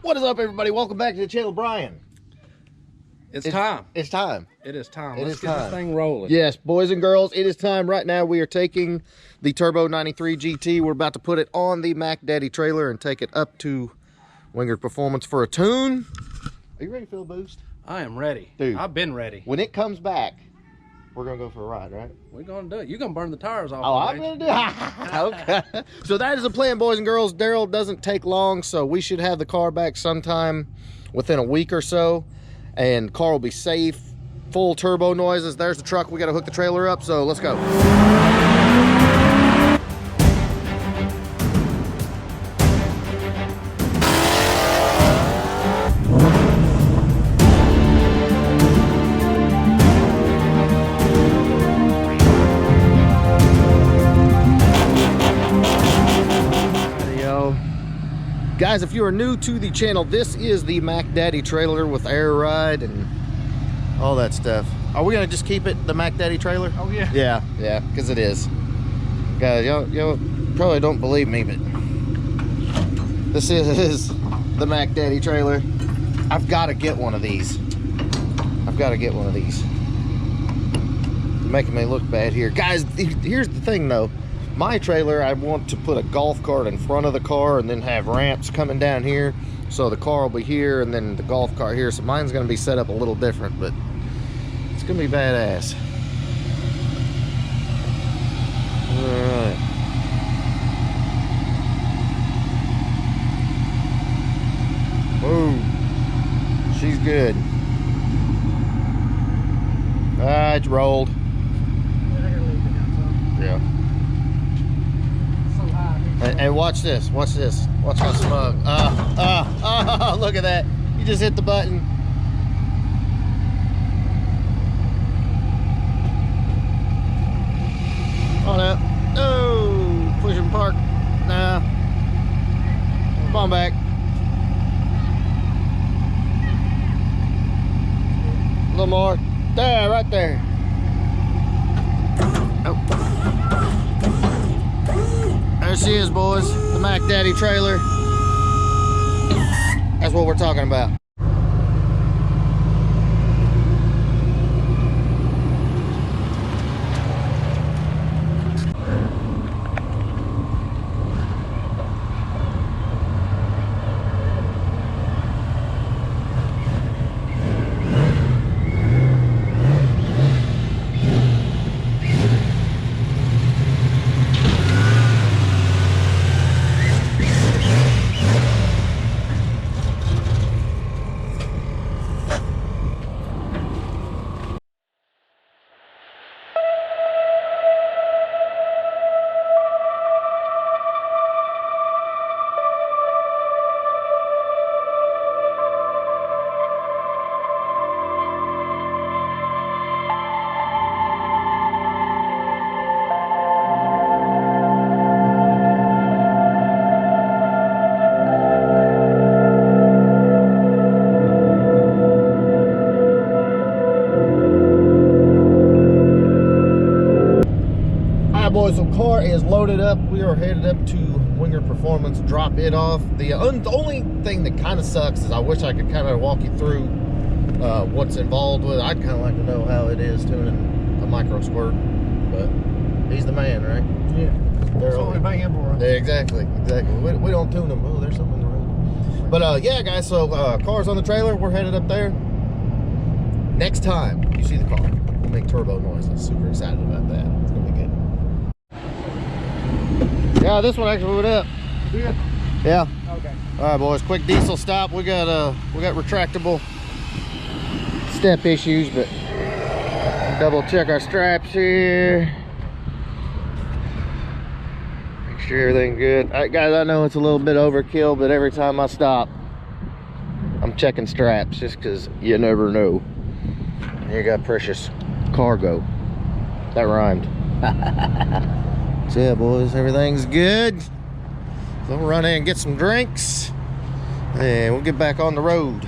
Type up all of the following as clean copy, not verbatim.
What is up, everybody? Welcome back to the channel, Brian. It's time. It's time. It is time. Let's get this thing rolling. Yes, boys and girls, it is time. Right now, we are taking the Turbo 93 GT. We're about to put it on the Mac Daddy trailer and take it up to Wingard Performance for a tune. Are you ready to feel a boost? I am ready. Dude, I've been ready. When it comes back, we're going to go for a ride, right? We're going to do it. You're going to burn the tires off. Oh, I'm going to do it. Okay. So that is the plan, boys and girls. Daryl doesn't take long, so we should have the car back sometime within a week or so. And car will be safe, full turbo noises. There's the truck. We got to hook the trailer up, so let's go. Guys, if you are new to the channel, this is the Mac Daddy trailer with air ride and all that stuff. Are we gonna just keep it the Mac Daddy trailer? Oh yeah. Yeah, because it is. Guys, y'all probably don't believe me, but this is the Mac Daddy trailer. I've got to get one of these. Making me look bad here. Guys, here's the thing though. My trailer, I want to put a golf cart in front of the car and then have ramps coming down here. So the car will be here and then the golf cart here. So mine's going to be set up a little different, but it's going to be badass. All right. Whoa. She's good. It's rolled. Yeah. And watch this, watch how smug. Look at that. You just hit the button. On up. Oh, push and park. Nah. Come on back. A little more. There, right there. Oh. There she is, boys. The Mac Daddy trailer. That's what we're talking about. Boys, so car is loaded up. We are headed up to Wingard Performance, drop it off. The only thing that kind of sucks is I wish I could kind of walk you through what's involved with it. I'd kind of like to know how it is tuning a micro squirt, but he's the man, right? Yeah. That's what we pay him for. Yeah, exactly. We don't tune them. Oh, there's something in the road. But yeah, guys, so car's on the trailer. We're headed up there. Next time you see the car, we'll make turbo noises. Super excited about that. It's gonna be good. Yeah, this one actually went up. Good. Yeah. Okay. All right, boys. Quick diesel stop. We got retractable step issues, but double check our straps here. Make sure everything's good. All right, guys. I know it's a little bit overkill, but every time I stop, I'm checking straps just because you never know. You got precious cargo. That rhymed. So yeah, boys, everything's good. So we'll run in and get some drinks and we'll get back on the road.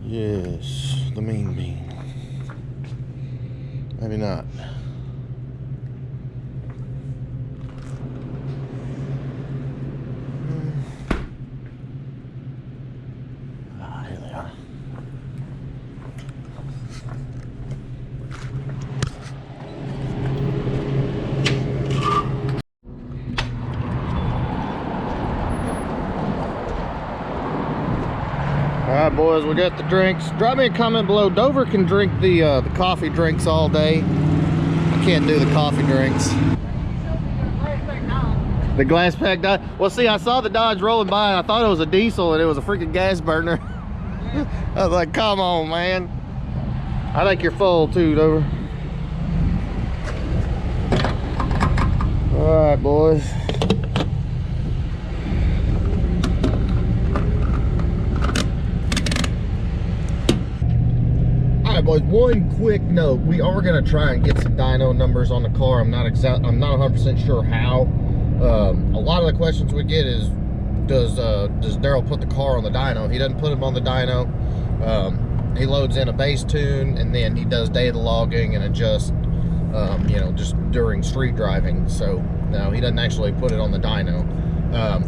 Yes, the mean bean. Maybe not. Ah, here they are. All right, boys, we got the drinks. Drop me a comment below. Dover can drink the coffee drinks all day. I can't do the coffee drinks. The glass pack Dodge. Well, see, I saw the Dodge rolling by and I thought it was a diesel and it was a freaking gas burner. I was like, come on, man. I think you're full too, Dover. All right, boys. Boys, one quick note: we are going to try and get some dyno numbers on the car. I'm not 100% sure how. A lot of the questions we get is, does Daryl put the car on the dyno? He doesn't put him on the dyno. He loads in a base tune and then he does data logging and adjust, you know, just during street driving. So no, he doesn't actually put it on the dyno.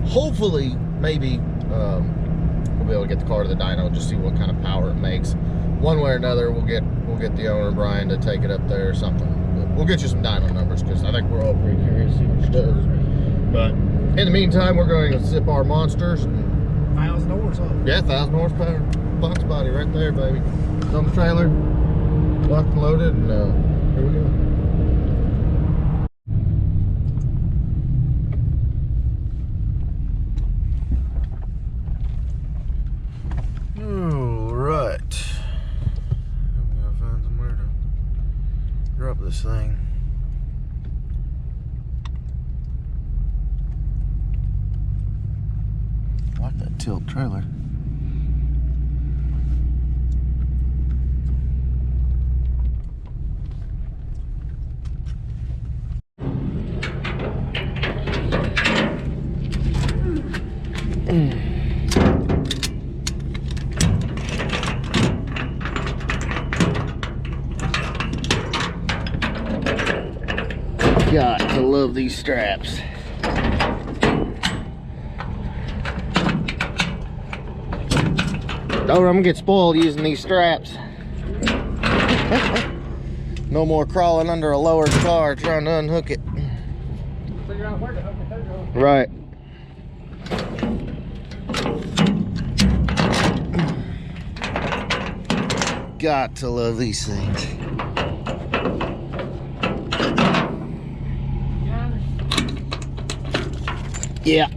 Hopefully, maybe we'll be able to get the car to the dyno, just see what kind of power it makes. One way or another, we'll get the owner, Brian, to take it up there or something. But we'll get you some dyno numbers because I think we're all pretty curious to see what she does. But in the meantime, we're going to zip our monsters. 1,000 horsepower. Yeah, 1,000 horsepower. Fox body right there, baby. It's on the trailer, locked and loaded, and here we go. This thing. I like that tilt trailer. Got to love these straps. Dover, I'm gonna get spoiled using these straps. No more crawling under a lowered car trying to unhook it. Figure out where to hook it. Right. Got to love these things. Yeah.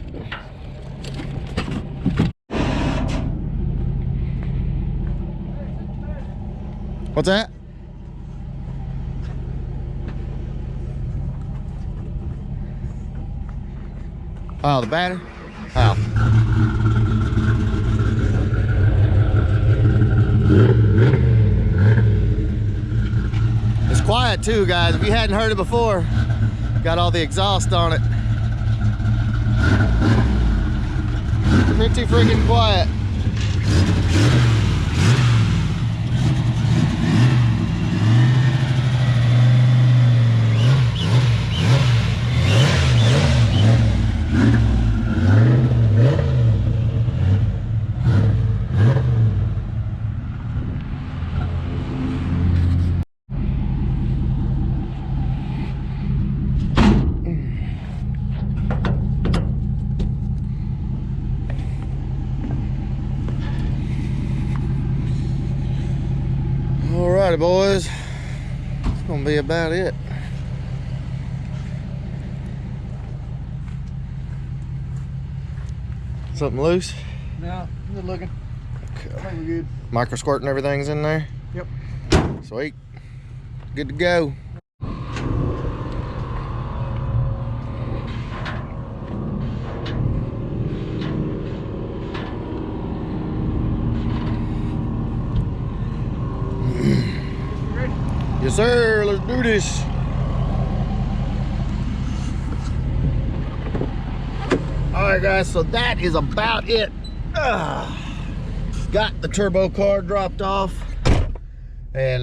What's that? Oh, the battery? Oh. It's quiet too, guys. If you hadn't heard it before, got all the exhaust on it. Pretty freaking quiet. Alrighty, boys, it's gonna be about it. Something loose? No, good looking. Okay. I think we're good. Micro squirt and everything's in there? Yep. Sweet. Good to go. Yes, sir. Let's do this. All right, guys. So that is about it. got the turbo card dropped off, and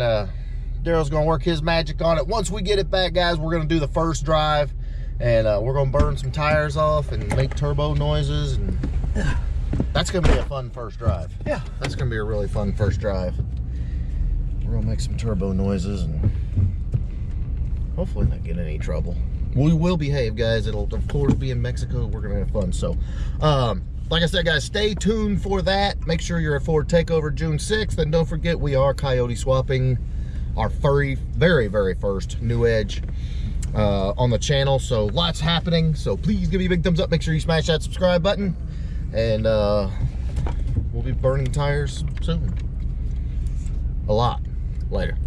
Daryl's gonna work his magic on it. Once we get it back, guys, we're gonna do the first drive, and we're gonna burn some tires off and make turbo noises, and that's gonna be a fun first drive. Yeah. That's gonna be a really fun first drive. We're gonna make some turbo noises and hopefully not get in any trouble. We will behave, guys. It'll, of course, be in Mexico. We're gonna have fun. So, like I said, guys, stay tuned for that. Make sure you're at Ford Takeover June 6th. And don't forget, we are coyote swapping our very, very first new Edge on the channel. So, lots happening. So, please give me a big thumbs up. Make sure you smash that subscribe button. And we'll be burning tires soon. A lot. Later.